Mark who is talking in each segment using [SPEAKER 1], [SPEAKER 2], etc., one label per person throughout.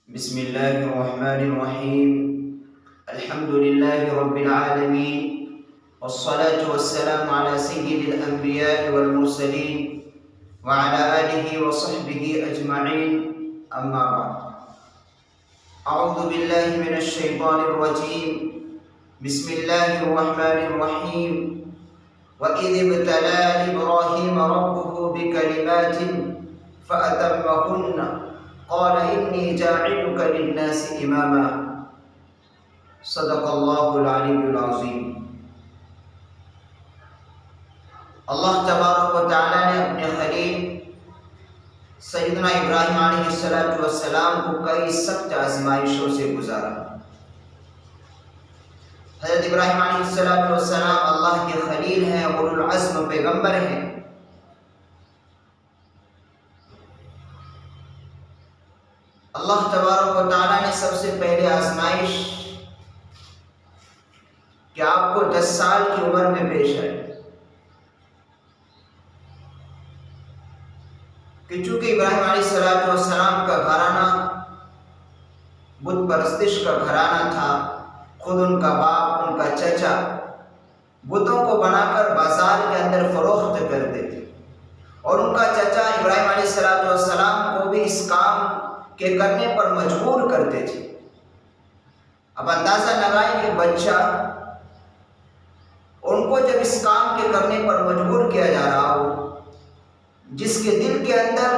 [SPEAKER 1] بسم الله الرحمن الرحيم. الحمد لله رب العالمين، والصلاة والسلام على سيد الأنبياء والمرسلين وعلى آله وصحبه أجمعين. أما بعد، أعوذ بالله من الشيطان الرجيم. بسم الله الرحمن الرحيم. وإذ ابتلى إبراهيم ربه بكلمات فأتمهن قال إني جاعلك للناس إماما. صدق الله العلي العظيم. اللہ تبارک و تعالیٰ نے اپنے خلیل سیدنا ابراہیم علیہ السلام کو کئی سخت آزمائشوں سے گزارا. حضرت ابراہیم علیہ السلام اللہ کے خلیل ہیں، اولو العزم پیغمبر ہیں. اللہ تبارک و تعالیٰ نے سب سے پہلے آزمائش کہ آپ کو 10 سال کی عمر میں پیش آئے، کہ چونکہ ابراہیم علیہ السلام کا گھرانہ بت پرستش کا گھرانہ تھا، خود ان کا باپ، ان کا چچا بتوں کو بنا کر بازار کے اندر فروخت کرتے تھے، اور ان کا چچا ابراہیم علیہ السلام کو بھی اس کام کے کرنے پر مجبور کرتے تھے. اب اندازہ لگائیں کہ بچہ ان کو جب اس کام کے کرنے پر مجبور کیا جا رہا ہو، جس کے دل کے اندر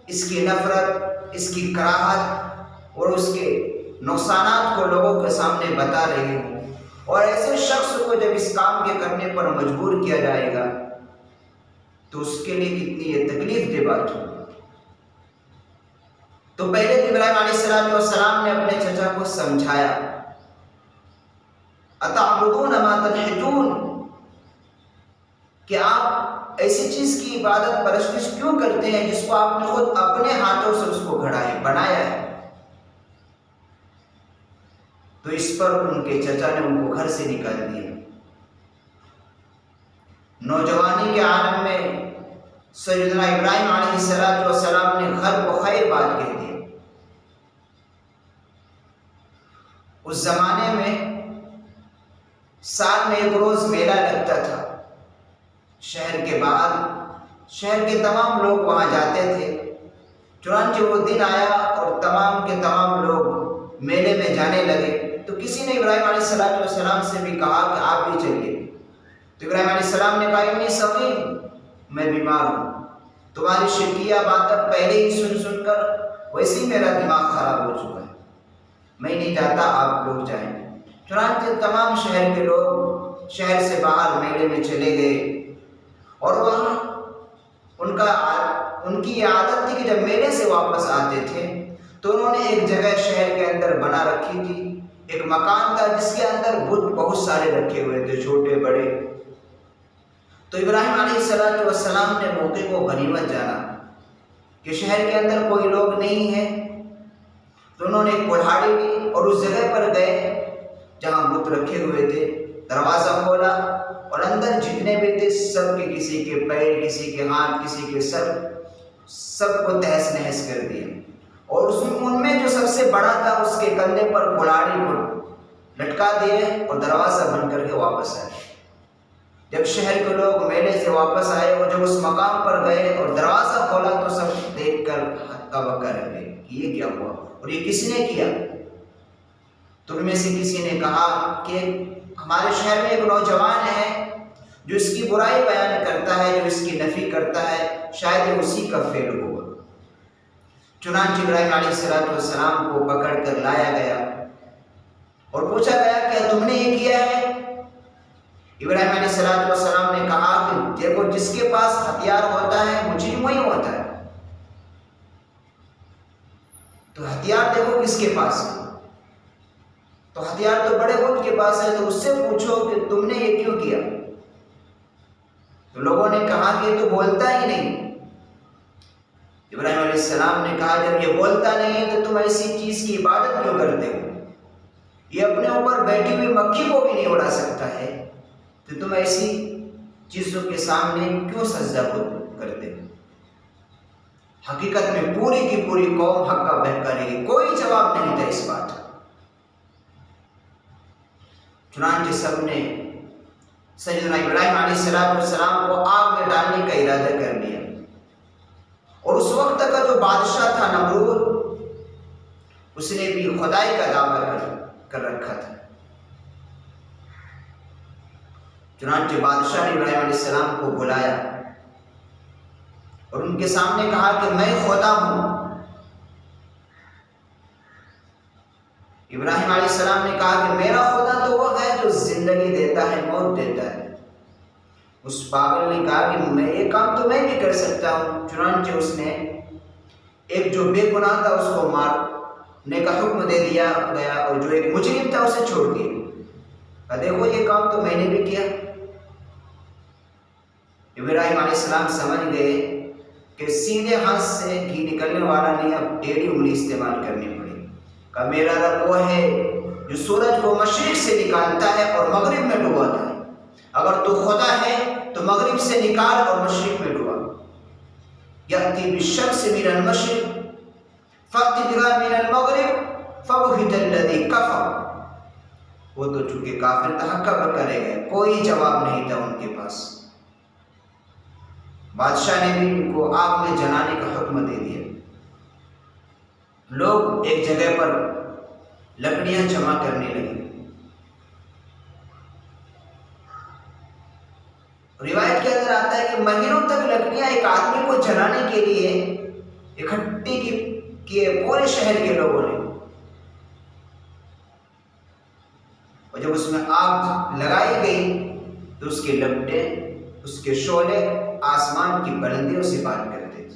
[SPEAKER 1] اس کی نفرت، اس کی کراہت اور اس کے نقصانات کو لوگوں کے سامنے بتا رہے ہوں، اور ایسے شخص کو جب اس کام کے کرنے پر مجبور کیا جائے گا تو اس کے لیے کتنی یہ تکلیف دہ بات ہوگی. تو پہلے ابراہیم علیہ السلام نے اپنے چچا کو سمجھایا، اتعبدون ما تنحتون، کہ آپ ایسی چیز کی عبادت پرستش کیوں کرتے ہیں جس کو آپ نے خود اپنے ہاتھوں سے اس کو بنایا ہے. تو اس پر ان کے چچا نے ان کو گھر سے نکال دیا. نوجوانی کے عالم میں سیدنا ابراہیم علیہ السلام نے گھر کو خیر بات کہہ دی. اس زمانے میں سال میں ایک روز میلہ لگتا تھا شہر کے باہر. شہر کے تمام لوگ وہاں جاتے تھے. چنانچہ وہ دن آیا اور تمام کے تمام لوگ میلے میں جانے لگے. تو کسی نے ابراہیم علیہ السلام سے بھی کہا کہ آپ بھی چلیے. تو ابراہیم علیہ السلام نے کہا انی سقیم، میں بیمار ہوں. تمہاری شرکیہ باتیں پہلے ہی سن سن کر ویسے ہی میرا دماغ خراب ہو چکا ہے، میں نہیں چاہتا آپ لوگ جائیں. چنانچہ تمام شہر کے لوگ شہر سے باہر میلے میں چلے گئے، اور وہاں ان کی یہ عادت تھی کہ جب میلے سے واپس آتے تھے تو انہوں نے ایک جگہ شہر کے اندر بنا رکھی تھی. ایک مکان تھا جس کے اندر بت بہت سارے رکھے ہوئے تھے، چھوٹے بڑے. تو ابراہیم علیہ السلام نے موقع کو غنیمت جانا کہ شہر کے اندر کوئی لوگ نہیں ہے، تو انہوں نے ایک کڑھاڑی لی اور اس جگہ پر گئے جہاں بت رکھے ہوئے تھے. دروازہ کھولا اور اندر جتنے بھی تھے سب کے، کسی کے پیر، کسی کے ہاتھ، کسی کے سر، سب کو تہس نہس کر دیا. اور ان میں جو سب سے بڑا تھا اس کے کندھے پر کڑھاڑی کو لٹکا دیے اور دروازہ بند کر کے واپس آئے. جب شہر کے لوگ میلے سے واپس آئے اور جب اس مقام پر گئے اور دروازہ کھولا تو سب دیکھ کر ہکا بکا رہ گئے کہ یہ کیا ہوا اور یہ کس نے کیا. تو ان میں سے کسی نے کہا کہ ہمارے شہر میں ایک نوجوان ہے جو اس کی برائی بیان کرتا ہے، جو اس کی نفی کرتا ہے، شاید یہ اسی کا فعل ہوگا. چنانچہ ابراہیم علیہ السلام کو پکڑ کر لایا گیا اور پوچھا گیا کہ تم نے یہ کیا ہے؟ ابراہیم علیہ السلام نے کہا کہ دیکھو، جس کے پاس ہتھیار ہوتا ہے مجرم وہی ہوتا ہے. تو ہتھیار دیکھو کس کے پاس ہے، تو ہتھیار تو بڑے بت کے پاس ہے، تو اس سے پوچھو کہ تم نے یہ کیوں کیا. تو لوگوں نے کہا کہ یہ تو بولتا ہی نہیں. ابراہیم علیہ السلام نے کہا جب یہ بولتا نہیں ہے تو تم ایسی چیز کی عبادت کیوں کرتے ہو؟ یہ اپنے اوپر بیٹھی ہوئی مکھی کو بھی نہیں اڑا سکتا ہے، تو تم ایسی چیزوں کے سامنے کیوں سجدہ کرتے ہو؟ حقیقت میں پوری کی پوری قوم حق کا بہکا رہی، کوئی جواب نہیں تھا اس بات کا۔ چنانچہ سب نے سیدنا ابراہیم علیہ السلام کو آگ میں ڈالنے کا ارادہ کر لیا، اور اس وقت کا جو بادشاہ تھا نمرود، اس نے بھی خدائی کا دعویٰ کر رکھا تھا۔ چنانچہ بادشاہ نے ابراہیم علیہ السلام کو بلایا اور ان کے سامنے کہا کہ میں خدا ہوں۔ ابراہیم علیہ السلام نے کہا کہ میرا خدا تو وہ ہے جو زندگی دیتا ہے، موت دیتا ہے۔ اس پاگل نے کہا کہ میں یہ کام تو میں بھی کر سکتا ہوں۔ چنانچہ اس نے ایک جو بے گناہ تھا اس کو مارنے کا حکم دے دیا گیا، اور جو ایک مجرم تھا اسے چھوڑ دیا۔ دیکھو یہ کام تو میں نے بھی کیا۔ ابراہیم علیہ السلام سمجھ گئے کہ سیدھے ہاتھ سے گھی نکلنے والا نہیں، اب ٹیڑھی انگلی استعمال کرنی پڑی۔ کہ میرا رب وہ ہے جو سورج کو مشرق سے نکالتا ہے اور مغرب میں ڈباتا ہے۔ اگر تو خدا ہے تو مغرب سے نکال اور مشرق میں ڈبا۔ یأتی بالشمس من المشرق فأت بها من المغرب فبہت الذی کفر۔ وہ تو چونکہ کافر تھا، حق کرے گئے، کوئی جواب نہیں تھا ان کے پاس۔ بادشاہ نے بھی ان کو آگ میں جلانے کا حکم دے دیا۔ لوگ ایک جگہ پر لکڑیاں جمع کرنے لگے۔ روایت کے اندر آتا ہے کہ مہینوں تک لکڑیاں ایک آدمی کو جلانے کے لیے اکٹھی کیے پورے شہر کے لوگوں نے، اور جب اس میں آگ لگائی گئی تو اس کے لپٹے، اس کے شعلے آسمان کی بلندیوں سے بات کرتے تھے،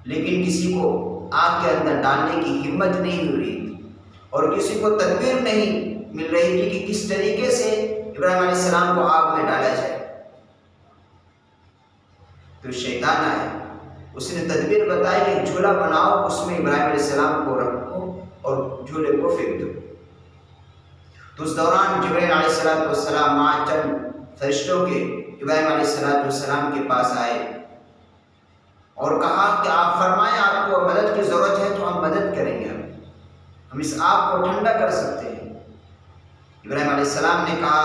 [SPEAKER 1] لیکن کسی کو آگ کے اندر ڈالنے کی ہمت نہیں ہو رہی تھی، اور کسی کو تدبیر نہیں مل رہی تھی کہ کس طریقے سے ابراہیم علیہ السلام کو آگ میں ڈالا جائے۔ تو شیطان آیا، اس نے تدبیر بتائی کہ ایک جھولا بناؤ، اس میں ابراہیم علیہ السلام کو رکھو اور جھولے کو پھینک دو۔ تو اس دوران جبرائیل علیہ السلام مع چند فرشتوں کے ابراہیم علیہ السلام کے پاس آئے اور کہا کہ آپ فرمائیں آپ کو مدد کی ضرورت ہے تو ہم مدد کریں گے، ہم اس آگ کو ٹھنڈا کر سکتے ہیں۔ ابراہیم علیہ السلام نے کہا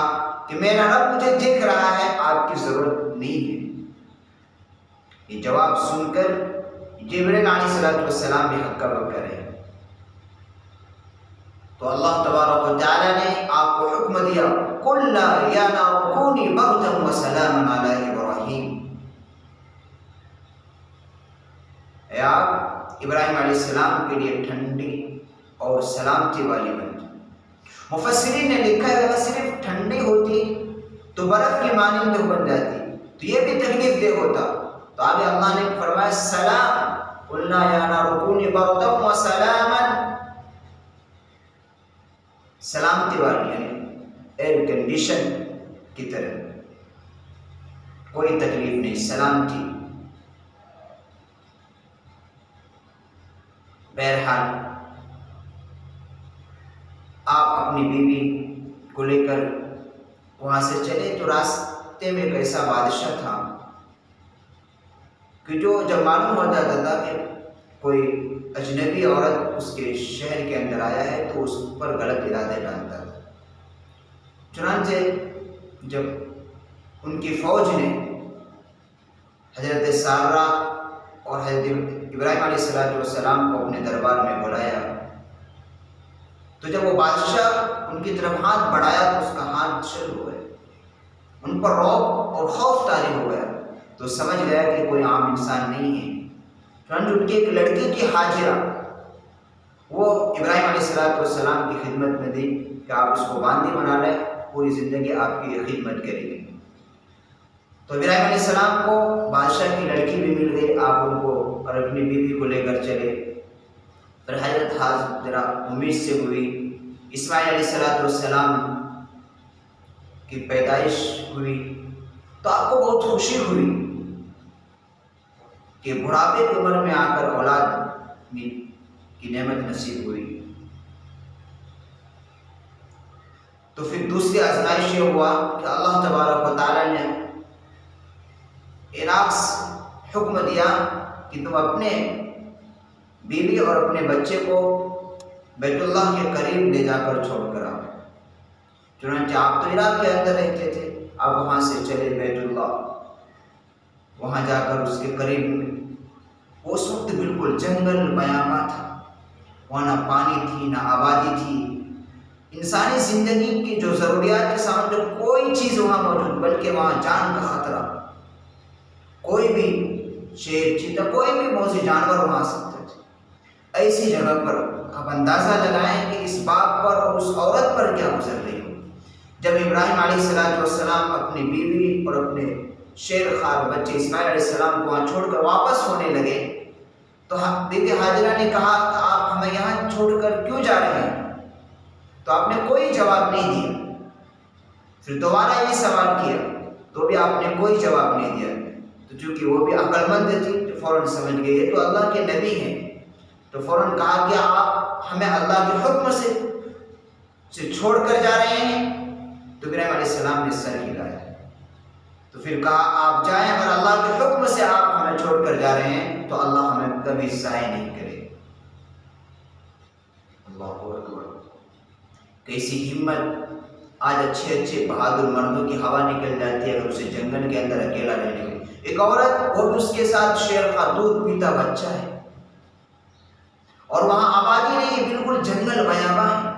[SPEAKER 1] کہ میرا رب مجھے دیکھ رہا ہے، آپ کی ضرورت نہیں ہے۔ یہ جواب سن کر جبرائیل علیہ السلام بھی حق کا بکر ہے۔ تو اللہ تبارک و تعالی نے آپ کو حکم دیا، قُلْنَا يَا نَارُ كُونِي بَرْدًا وَسَلَامًا عَلَىٰ إِبْرَاهِيمَ۔ اے آگ ابراہیم علیہ السلام کے لیے ٹھنڈی اور سلامتی والی بن جائے۔ مفسرین نے لکھا ہے اگر صرف ٹھنڈی ہوتی تو برف کی مانند بن جاتی تو یہ بھی تکلیف دہ ہوتا، تو آگے اللہ نے فرمایا سلام، قُلْنَا يَا نَارُ كُونِي بَرْدًا وَسَلَامًا، سلامتی والی یعنی ایئر کنڈیشن کی طرح، کوئی تکلیف نہیں، سلامتی۔ بہرحال آپ اپنی بیوی کو لے کر وہاں سے چلے تو راستے میں ایک ایسا بادشاہ تھا کہ جو جب معلوم ہو جاتا تھا کہ کوئی اجنبی عورت اس کے شہر کے اندر آیا ہے تو اس پر غلط ارادے ڈالتا تھا۔ چنانچہ جب ان کی فوج نے حضرت سارہ اور حضرت ابراہیم علیہ السلام کو اپنے دربار میں بلایا تو جب وہ بادشاہ ان کی طرف ہاتھ بڑھایا تو اس کا ہاتھ شل ہو گیا، ان پر رعب اور خوف طاری ہو گیا، تو سمجھ گیا کہ کوئی عام انسان نہیں ہے۔ چنانچہ ان کی ایک لڑکی کی حاجرہ وہ ابراہیم علیہ السلام کی خدمت میں دی کہ آپ اس کو باندھی بنا لیں، پوری زندگی آپ کی خدمت کرے گی۔ تو ابراہیم علیہ السلام کو بادشاہ کی لڑکی بھی مل گئی، آپ ان کو اور اپنی بیوی کو لے کر چلے۔ پھر حضرت حاجرہ امید سے ہوئی، اسماعیل علیہ السلام کی پیدائش ہوئی، تو آپ کو بہت خوشی ہوئی کہ بڑھاپے کی عمر میں آ کر اولاد کی نعمت نصیب ہوئی۔ تو پھر دوسری آزمائش یہ ہوا کہ اللہ تبارک و تعالیٰ نے عراق حکم دیا کہ تم اپنے بیوی اور اپنے بچے کو بیت اللہ کے قریب لے جا کر چھوڑ کر آؤ۔ چنانچہ آپ تو عراق کے اندر رہتے تھے، آپ وہاں سے چلے بیت اللہ، وہاں جا کر اس کے قریب میں اس وقت بالکل جنگل بیاباں تھا، وہاں نہ پانی تھی نہ آبادی تھی، انسانی زندگی کی جو ضروریات کے سامنے کوئی چیز وہاں موجود، بلکہ وہاں جان کا خطرہ، کوئی بھی شیر چیتا کوئی بھی موذی جانور وہاں آ سکتے تھے۔ ایسی جگہ پر آپ اندازہ لگائیں کہ اس باپ پر اور اس عورت پر کیا گزر رہی ہو۔ جب ابراہیم علیہ السلام اپنی بیوی اور اپنے شیر خوار بچے اسماعیل علیہ السلام کو وہاں چھوڑ کر واپس ہونے لگے تو بی بی ہاجرہ نے کہا کہ آپ ہمیں یہاں چھوڑ کر کیوں جا رہے ہیں؟ تو آپ نے کوئی جواب نہیں دیا۔ پھر دوبارہ یہ سوال کیا تو بھی آپ نے کوئی جواب نہیں دیا۔ تو چونکہ وہ بھی عقل مند تھی تو فوراً سمجھ گئے یہ تو اللہ کے نبی ہیں، تو فوراً کہا کہ آپ ہمیں اللہ کے حکم سے چھوڑ کر جا رہے ہیں؟ تو ابراہیم علیہ السلام نے سر ہلایا، تو پھر کہا آپ جائیں، اگر اللہ کے حکم سے آپ ہمیں چھوڑ کر جا رہے ہیں تو اللہ ہمیں کبھی ضائع نہیں کرے۔ اللہ اکبر! کیسی ہمت! آج اچھے بہادر مردوں کی ہوا نکل جاتی ہے اگر اسے جنگل کے اندر اکیلا رہنے کو۔ ایک عورت، وہ بھی اس کے ساتھ شیر کا دودھ پیتا بچہ ہے، اور وہاں آبادی نہیں، بالکل جنگل بیاباں ہے۔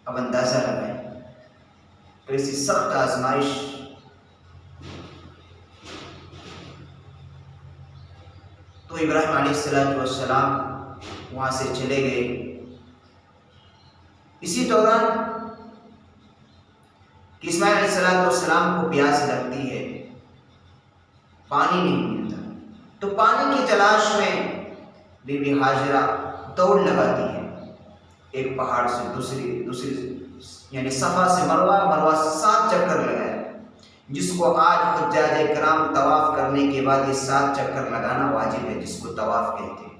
[SPEAKER 1] اب اندازہ لگائیں کیسی سخت آزمائش۔ تو ابراہیم علیہ السلام وہاں سے چلے گئے۔ اسی دوران کہ اسماعیل علیہ السلام کو پیاس لگتی ہے، پانی نہیں ملتا، تو پانی کی تلاش میں بی بی ہاجرہ دوڑ لگاتی ہے، ایک پہاڑ سے دوسری یعنی صفا سے مروہ 7 چکر لگایا، جس کو آج حجاج کرام طواف کرنے کے بعد یہ 7 چکر لگانا واجب ہے، جس کو طواف کہتے ہیں۔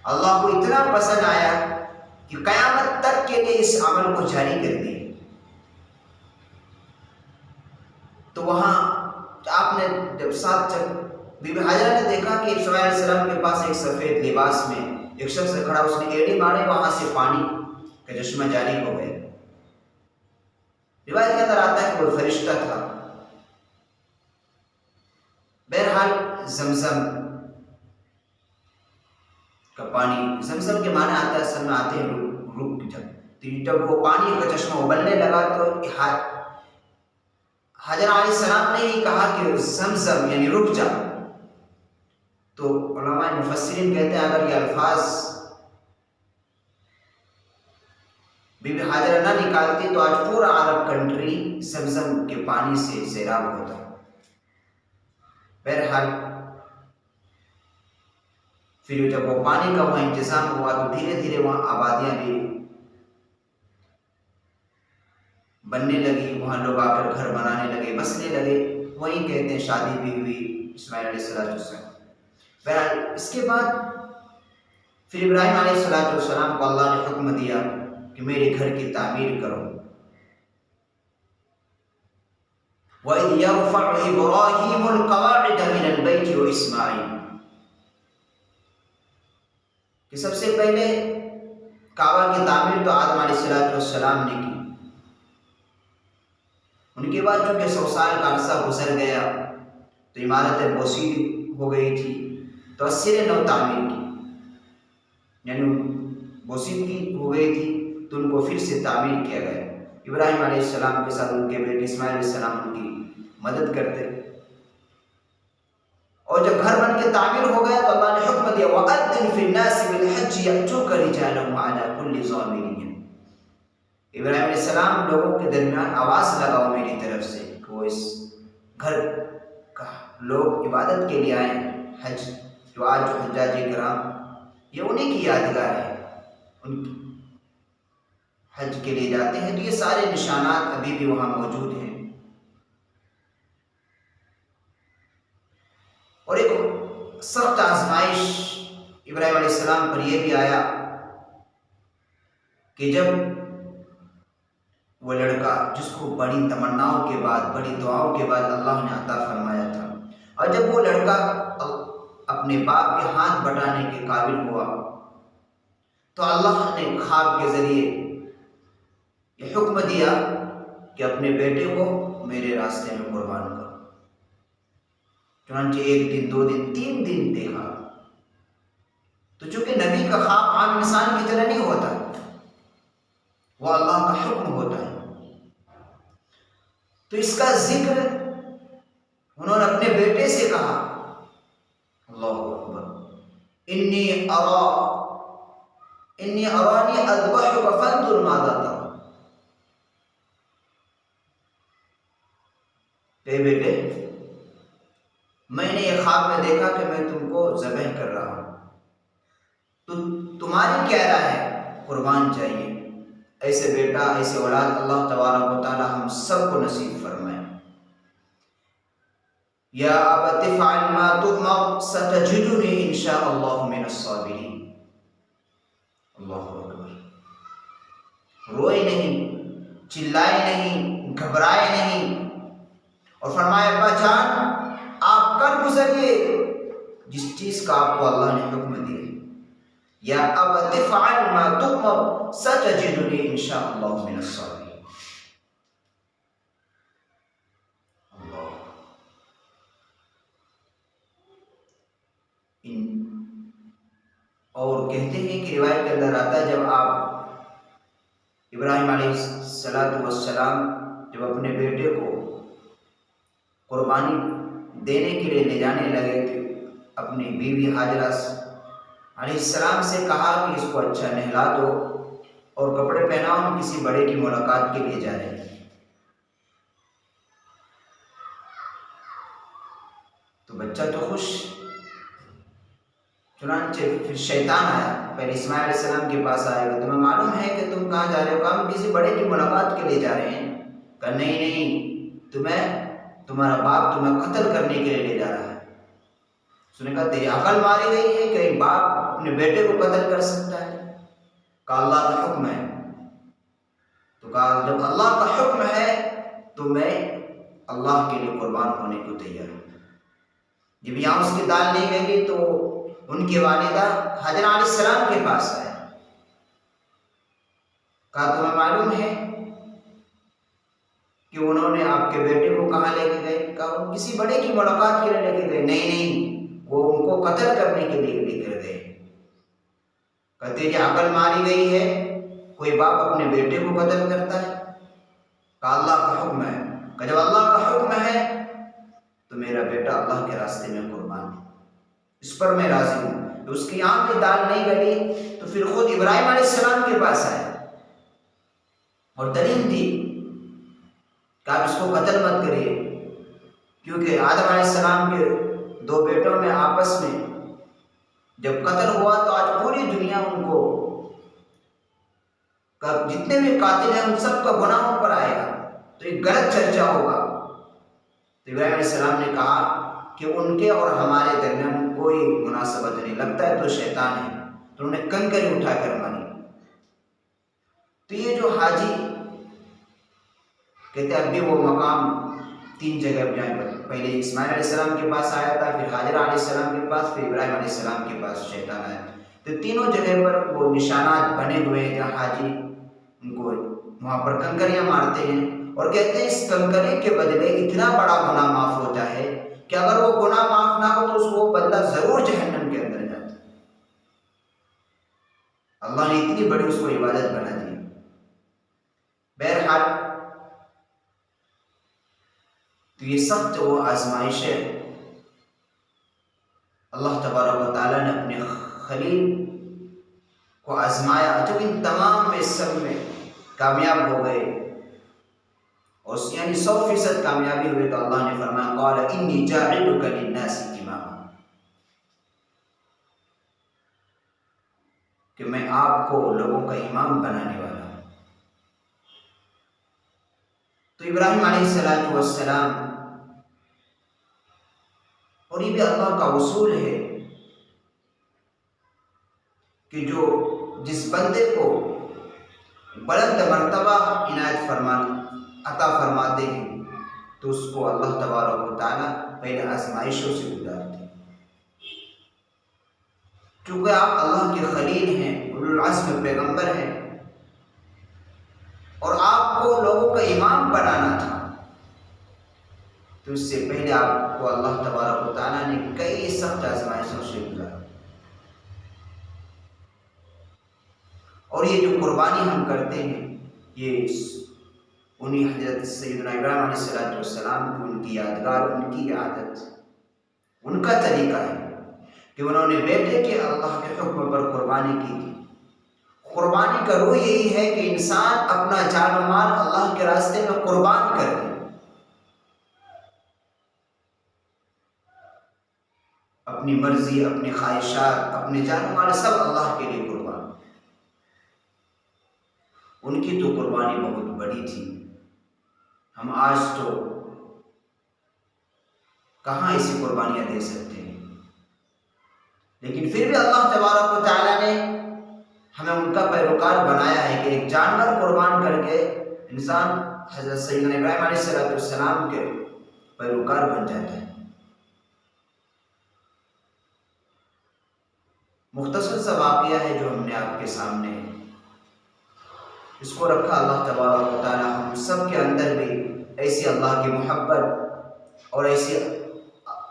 [SPEAKER 1] اللہ کو اتنا پسند آیا کہ قیامت تک کے لیے اس عمل کو جاری کر دی۔ تو وہاں آپ نے جب 7 چکر، بی بی ہاجرہ نے دیکھا کہ اسماعیل علیہ السلام کے پاس ایک سفید لباس میں ایک شخص کھڑا، اس نے ایڑی مارے، وہاں سے پانی کا چشمہ جاری ہو گیا۔ روایت کے اندر آتا ہے کہ وہ فرشتہ تھا۔ بہرحال زمزم کا پانی، زمزم کے معنی آتا ہے اصل میں آتے ہیں رک جب وہ پانی کا چشمہ ابلنے لگا تو حضرت علیہ السلام نے ہی کہا کہ زمزم یعنی رک جا۔ تو علماء مفسرین کہتے ہیں اگر یہ الفاظ بی بی ہاجرہ نہ نکالتی تو آج پورا عرب کنٹری زمزم کے پانی سے سیراب ہوتا۔ بہرحال پھر جب وہ پانی کا وہاں انتظام ہوا تو دھیرے دھیرے وہاں آبادیاں بھی بننے لگی، وہاں لوگ آ کر گھر بنانے لگے، بسنے لگے، وہیں کہتے ہیں شادی بھی ہوئی اسماعیل علیہ السلام۔ بہرحال اس کے بعد پھر ابراہیم علیہ السلام کو اللہ نے حکم دیا کہ میرے گھر کی تعمیر کرو۔ وَإِذْ يَرْفَعُ إِبْرَاهِيمُ الْقَوَاعِدَ مِنَ الْبَيْتِ وَإِسْمَاعِيلُ، کہ سب سے پہلے کعبہ کی تعمیر تو آدم علیہ السلام نے کی، ان کے بعد چونکہ 100 سال کا عرصہ گزر گیا تو عمارتیں بوسیدھ ہو گئی تھی، تو 80 نے نو تعمیر کی، یعنی بوسیدھ کی ہو گئی تھی تو ان کو پھر سے تعمیر کیا گیا۔ ابراہیم علیہ السلام کے ساتھ ان کے بیٹے اسماعیل علیہ السلام ان کی مدد کرتے، اور جب گھر بن کے تعمیر ہو گیا تو اللہ نے حکم دیا وَأَذِّن فِي النَّاسِ بِالْحَجِّ يَأْتُوكَ رِجَالًا وَعَلَىٰ كُلِّ ضَامِرٍ۔ ابراہیم علیہ السلام لوگوں کے درمیان آواز لگاؤ میری طرف سے کہ وہ اس گھر کا لوگ عبادت کے لیے آئے ہیں۔ حج جو آج جو حجاج کرام یہ انہیں کی یادگار ہے، ان حج کے لیے جاتے ہیں، تو یہ سارے نشانات ابھی بھی وہاں موجود ہیں۔ اور ایک سخت آزمائش ابراہیم علیہ السلام پر یہ بھی آیا کہ جب وہ لڑکا جس کو بڑی تمناؤں کے بعد، بڑی دعاؤں کے بعد اللہ نے عطا فرمایا تھا، اور جب وہ لڑکا اپنے باپ کے ہاتھ بٹانے کے قابل ہوا تو اللہ نے خواب کے ذریعے یہ حکم دیا کہ اپنے بیٹے کو میرے راستے میں قربان کرو۔ چنانچہ 1 دن 2 دن 3 دن دیکھا، تو چونکہ نبی کا خواب عام انسان کی طرح نہیں ہوتا، وہ اللہ کا حکم ہوتا ہے، تو اس کا ذکر انہوں نے اپنے بیٹے سے کہا، اللہ اکبر، انی ارانی اذبحک فانظر ماذا ترى، اے بیٹے میں نے یہ خواب میں دیکھا کہ میں تم کو ذبح کر رہا ہوں، تو تمہاری کیا رائے ہے؟ قربان چاہیے۔ ایسے بیٹا، ایسے اولاد اللہ تبارک و تعالی ہم سب کو نصیب فرمائے۔ یا ابت افعل ما تؤمر ستجدنی ان شاء اللہ من الصابرین۔ اللہ اکبر، روئے نہیں، چلائے نہیں، گھبرائے نہیں، اور فرمایا ابا جان آپ کر گزریے جس چیز کا آپ کو اللہ نے حکم دیا۔ یا ابت افعل ما تؤمر ستجدنی ان شاء اللہ من الصابرین۔ اللہ، اور کہتے ہیں کہ روایت کے اندر آتا ہے جب آپ ابراہیم علیہ السلام جب اپنے بیٹے کو قربانی دینے کے لیے لے جانے لگے تو اپنی بیوی حاجرہ علیہ السلام سے کہا کہ اس کو اچھا نہلا دو اور کپڑے پہناؤ، ہم کسی بڑے کی ملاقات کے لیے جا رہے ہیں۔ تو بچہ تو خوش، چنانچہ پھر شیطان آیا، پہلے اسماعیل علیہ السلام کے پاس آئے گا، تمہیں معلوم ہے کہ تم کہاں جا رہے ہو؟ کہا ہم کسی بڑے کی ملاقات کے لیے جا رہے ہیں۔ کہا نہیں، تمہارا باپ تمہیں قتل کرنے کے لیے لے جا رہا ہے۔ اس نے کہا تیری عقل ماری گئی ہے کہ باپ اپنے بیٹے کو قتل کر سکتا ہے؟ کہا اللہ کا حکم ہے۔ تو کہا جب اللہ کا حکم ہے تو میں اللہ کے لیے قربان ہونے کو تیار ہوں۔ جب یہاں اس کی دال نہیں گئی تو ان کی والدہ حاجرہ علیہ السلام کے پاس آئے، کہا تمہیں معلوم ہے کہ انہوں نے آپ کے بیٹے کو کہاں لے کے گئے؟ کہا وہ کسی بڑے کی ملاقات کے لیے لے کے گئے۔ نہیں، وہ ان کو قتل کرنے کے لیے لے کر گئے۔ کہا تیری عقل ماری گئی ہے، کوئی باپ اپنے بیٹے کو قتل کرتا ہے؟ کہا اللہ کا حکم ہے۔ کہا جب اللہ کا حکم ہے تو میرا بیٹا اللہ کے راستے میں قربان ہے، اس پر میں راضی ہوں۔ تو اس کی آنکھ کی دال نہیں گلی تو پھر خود ابراہیم علیہ السلام کے پاس آئے اور دلیل دی کہ آپ اس کو قتل مت کریے، کیونکہ آدم علیہ السلام کے 2 بیٹوں میں آپس میں جب قتل ہوا تو آج پوری دنیا ان کو جتنے بھی قاتل ہیں ان سب کا گناہ ان پر آئے گا، تو ایک غلط چرچا ہوگا۔ تو ابراہیم علیہ السلام نے کہا کہ ان کے اور ہمارے درمیان کوئی مناسبت نہیں، لگتا ہے تو شیطان ہے۔ تو انہوں نے کنکری اٹھا کر ماری۔ تو یہ جو حاجی کہتے ہیں اب بھی وہ مقام 3 جگہ جائیں، پہلے اسماعیل علیہ السلام کے پاس آیا تھا، پھر حاجرہ علیہ السلام کے پاس، پھر ابراہیم علیہ السلام کے پاس شیطان آیا۔ تو تینوں جگہ پر وہ نشانات بنے ہوئے ہیں جہاں حاجی ان کو وہاں پر کنکریاں مارتے ہیں اور کہتے ہیں اس کنکری کے بدلے اتنا بڑا گناہ معاف ہوتا ہے کہ اگر وہ گناہ معاف نہ ہو تو اس کو بندہ ضرور جہنم کے اندر جاتا ہے۔ اللہ نے اتنی بڑی اس کو عبادت بنا دی۔ بہرحال تو یہ سخت وہ آزمائش ہے، اللہ تبارک و تعالیٰ نے اپنے خلیل کو آزمایا، جب ان تمام میں سب میں کامیاب ہو گئے اور یعنی 100% کامیابی ہوئے تو اللہ نے فرمایا قال انی جاعلک للناس اماما، کہ میں آپ کو لوگوں کا امام بنانے والا ہوں۔ تو ابراہیم علیہ السلام، اور یہ بھی اللہ کا اصول ہے کہ جو جس بندے کو بلند مرتبہ عنایت عطا فرماتے ہیں تو اس کو اللہ تبارک و تعالیٰ پہلے آزمائشوں سے گزارتے ہیں۔ چونکہ آپ اللہ کے خلیل ہیں، اولو العزم پیغمبر ہیں، اور آپ کو لوگوں کا امام بنانا تھا، تو اس سے پہلے آپ کو اللہ تبارک و تعالیٰ نے کئی سخت آزمائشوں سے گزارا۔ اور یہ جو قربانی ہم کرتے ہیں، یہ انہی حضرت سیدنا ابراہیم علیہ السلام کی ان کی یادگار، ان کی عادت، ان کا طریقہ ہے کہ انہوں نے بیٹے کے اللہ کے حکم پر قربانی کی تھی۔ قربانی کا روح یہی ہے کہ انسان اپنا جان و مال اللہ کے راستے میں قربان کر دے، اپنی مرضی، اپنی خواہشات، اپنے جان و مال سب اللہ کے لیے قربان۔ ان کی تو قربانی بہت بڑی تھی، ہم آج تو کہاں ایسی قربانیاں دے سکتے ہیں، لیکن پھر بھی اللہ تبارک و تعالیٰ نے ہمیں ان کا پیروکار بنایا ہے کہ ایک جانور قربان کر کے انسان حضرت سیدنا ابراہیم علیہ السلام کے پیروکار بن جاتا ہے۔ مختصر سا واقعہ ہے جو ہم نے آپ کے سامنے اس کو رکھا۔ اللہ تبارک و تعالیٰ ہم سب کے اندر بھی ایسی اللہ کی محبت اور ایسی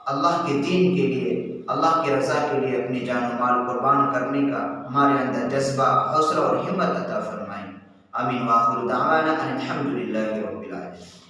[SPEAKER 1] اللہ کے دین کے لیے، اللہ کی رضا کے لیے اپنی جان و مال قربان کرنے کا ہمارے اندر جذبہ، حوصلہ اور ہمت عطا فرمائیں۔ آمین۔ وآخر دعوانا ان الحمد للہ رب العالمین۔